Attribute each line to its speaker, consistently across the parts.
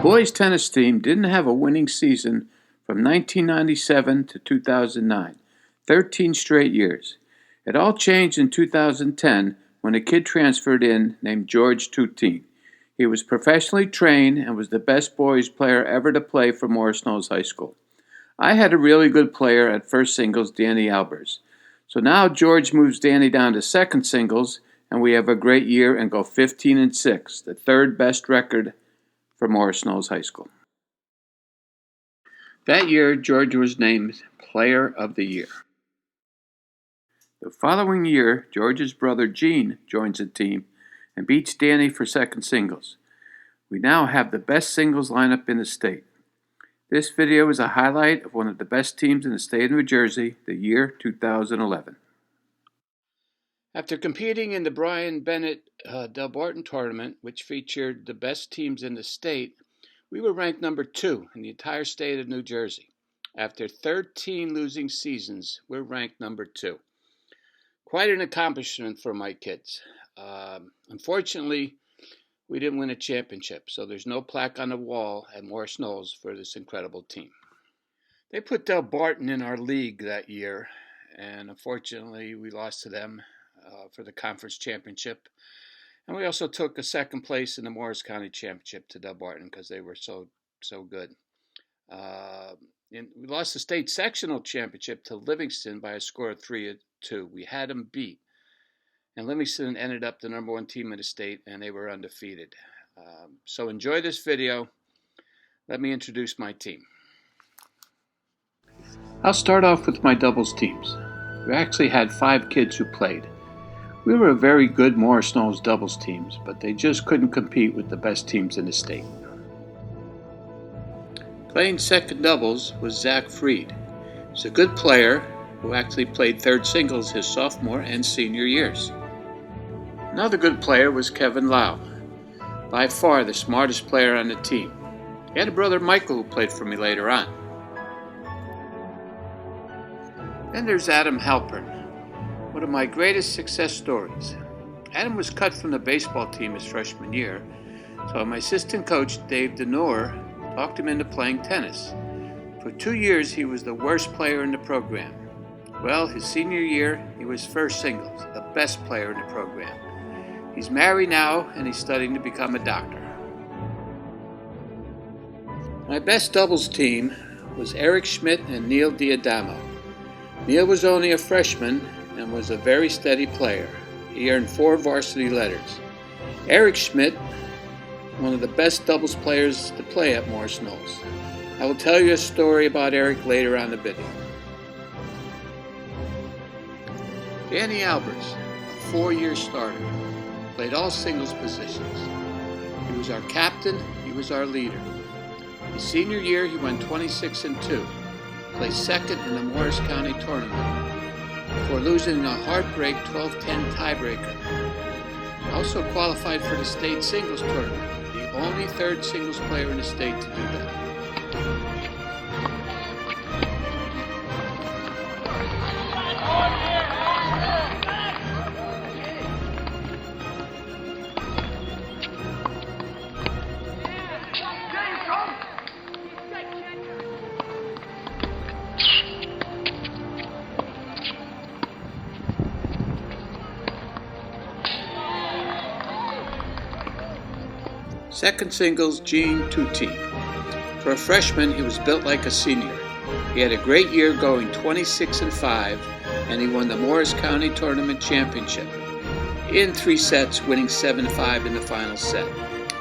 Speaker 1: boys' tennis team didn't have a winning season from 1997 to 2009, 13 straight years. It all changed in 2010 when a kid transferred in named George Toutine. He was professionally trained and was the best boys player ever to play for Morris Knolls High School. I had a really good player at first singles, Danny Albers. So now George moves Danny down to second singles, and we have a great year and go 15-6, the third best record for Morris Knolls High School. That year, George was named Player of the Year. The following year, George's brother Gene joins the team and beats Danny for second singles. We now have the best singles lineup in the state. This video is a highlight of one of the best teams in the state of New Jersey, the year 2011. After competing in the Brian Bennett Del Barton tournament, which featured the best teams in the state, we were ranked number 2 in the entire state of New Jersey. After 13 losing seasons, we're ranked number 2. Quite an accomplishment for my kids. Unfortunately, we didn't win a championship, so there's no plaque on the wall at Morris Knolls for this incredible team. They put Del Barton in our league that year, and unfortunately, we lost to them for the conference championship. And we also took a second place in the Morris County Championship to Del Barton because they were so good. And we lost the state sectional championship to Livingston by a score of 3-2. We had them beat. And Livingston ended up the number 1 team in the state, and they were undefeated. So enjoy this video. Let me introduce my team. I'll start off with my doubles teams. We actually had 5 kids who played. We were a very good Morris Knolls doubles teams, but they just couldn't compete with the best teams in the state. Playing second doubles was Zach Freed. He's a good player who actually played third singles his sophomore and senior years. Another good player was Kevin Lau, by far the smartest player on the team. He had a brother Michael who played for me later on. Then there's Adam Halpern, one of my greatest success stories. Adam was cut from the baseball team his freshman year, so my assistant coach Dave Denor talked him into playing tennis. For 2 years he was the worst player in the program. Well, his senior year he was first singles, the best player in the program. He's married now and he's studying to become a doctor. My best doubles team was Eric Schmidt and Neil Diadamo. Neil was only a freshman and was a very steady player. He earned 4 varsity letters. Eric Schmidt, one of the best doubles players to play at Morris Knolls. I will tell you a story about Eric later on the video. Danny Albers, a 4-year starter, played all singles positions. He was our captain, he was our leader. His senior year he went 26-2, placed second in the Morris County tournament before losing a heartbreak 12-10 tiebreaker. Also qualified for the state singles tournament, the only third singles player in the state to do that. Second singles, Gene Toutine. For a freshman, he was built like a senior. He had a great year going 26-5, and he won the Morris County Tournament Championship in 3 sets, winning 7-5 in the final set.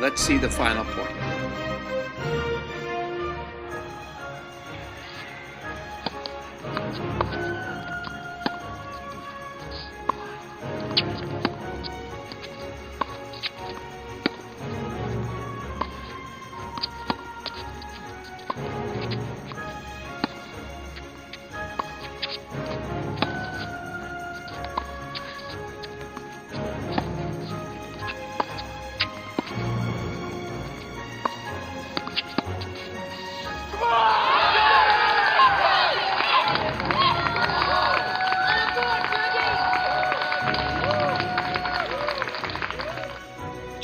Speaker 1: Let's see the final point.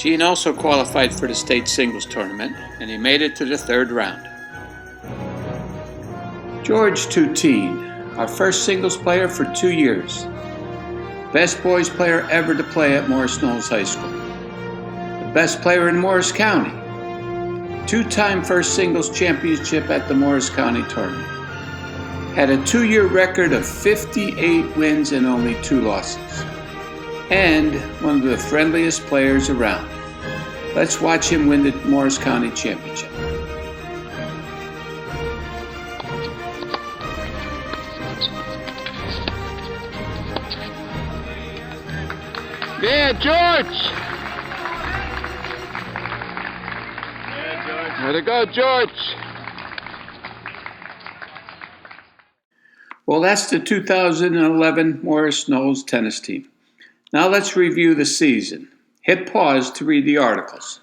Speaker 1: Gene also qualified for the state singles tournament. and he made it to the third round. George Tuteen, our first singles player for 2 years. Best boys player ever to play at Morris Knolls High School. The best player in Morris County. 2-time first singles championship at the Morris County tournament. Had a 2-year record of 58 wins and only 2 losses. And one of the friendliest players around. Let's watch him win the Morris County championship.
Speaker 2: Yeah, George! Way to go, George!
Speaker 1: Well, that's the 2011 Morris Knolls tennis team. Now let's review the season. Hit pause to read the articles.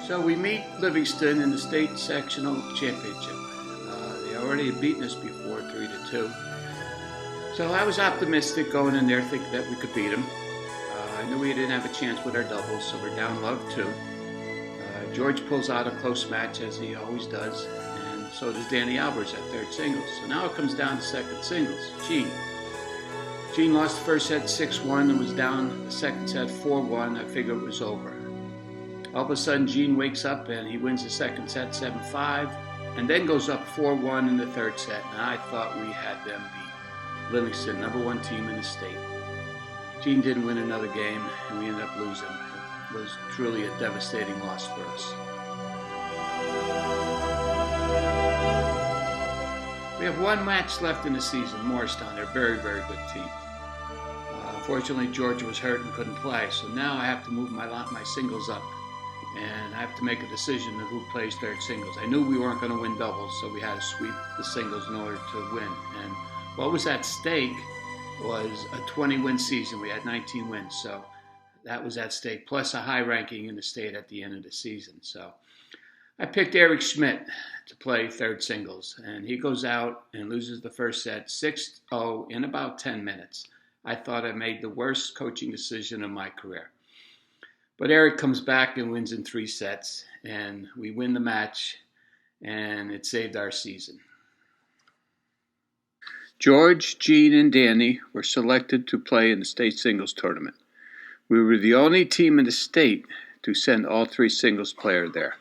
Speaker 1: So we meet Livingston in the state sectional championship. They already had beaten us before, 3-2. So I was optimistic going in there, thinking that we could beat them. I knew we didn't have a chance with our doubles, so we're down love 2. George pulls out a close match, as he always does, and so does Danny Albers at third singles. So now it comes down to second singles. Gene lost the first set 6-1 and was down the second set 4-1. I figured it was over. All of a sudden, Gene wakes up and he wins the second set 7-5, and then goes up 4-1 in the third set. And I thought we had them beat. Livingston, #1 team in the state. Gene didn't win another game, and we ended up losing. It was truly a devastating loss for us. We have 1 match left in the season, Morristown. They're a very, very good team. Unfortunately, George was hurt and couldn't play, so now I have to move my singles up. And I have to make a decision of who plays third singles. I knew we weren't going to win doubles, so we had to sweep the singles in order to win. And what was at stake was a 20-win season. We had 19 wins, so that was at stake, plus a high ranking in the state at the end of the season. So I picked Eric Schmidt to play third singles, and he goes out and loses the first set 6-0 in about 10 minutes. I thought I made the worst coaching decision of my career. But Eric comes back and wins in 3 sets, and we win the match, and it saved our season. George, Gene, and Danny were selected to play in the state singles tournament. We were the only team in the state to send all three singles players there.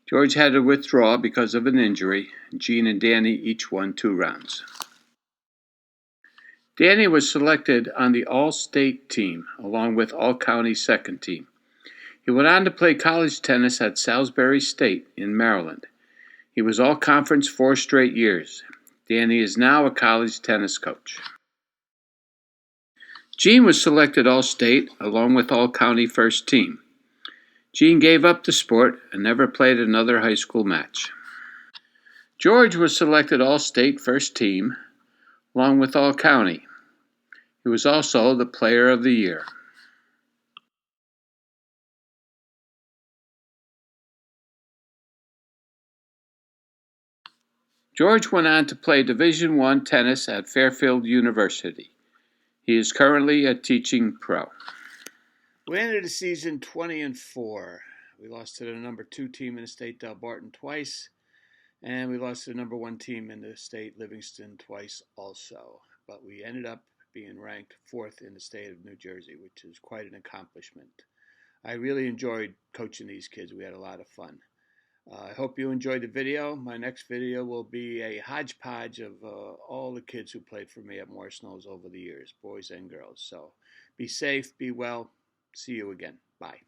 Speaker 1: George had to withdraw because of an injury. Gene and Danny each won 2 rounds. Danny was selected on the all-state team, along with all-county second team. He went on to play college tennis at Salisbury State in Maryland. He was all-conference 4 straight years. Danny is now a college tennis coach. Gene was selected all-state, along with all-county first team. Gene gave up the sport and never played another high school match. George was selected all-state first team, along with all-county. He was also the Player of the Year. George went on to play Division I tennis at Fairfield University. He is currently a teaching pro. We ended the season 20-4. We lost to the number 2 team in the state, Barton, twice, and we lost to the number 1 team in the state, Livingston, twice also. But we ended up being ranked 4th in the state of New Jersey, which is quite an accomplishment. I really enjoyed coaching these kids. We had a lot of fun. I hope you enjoyed the video. My next video will be a hodgepodge of all the kids who played for me at Morris Knolls over the years, boys and girls. So be safe, be well. See you again. Bye.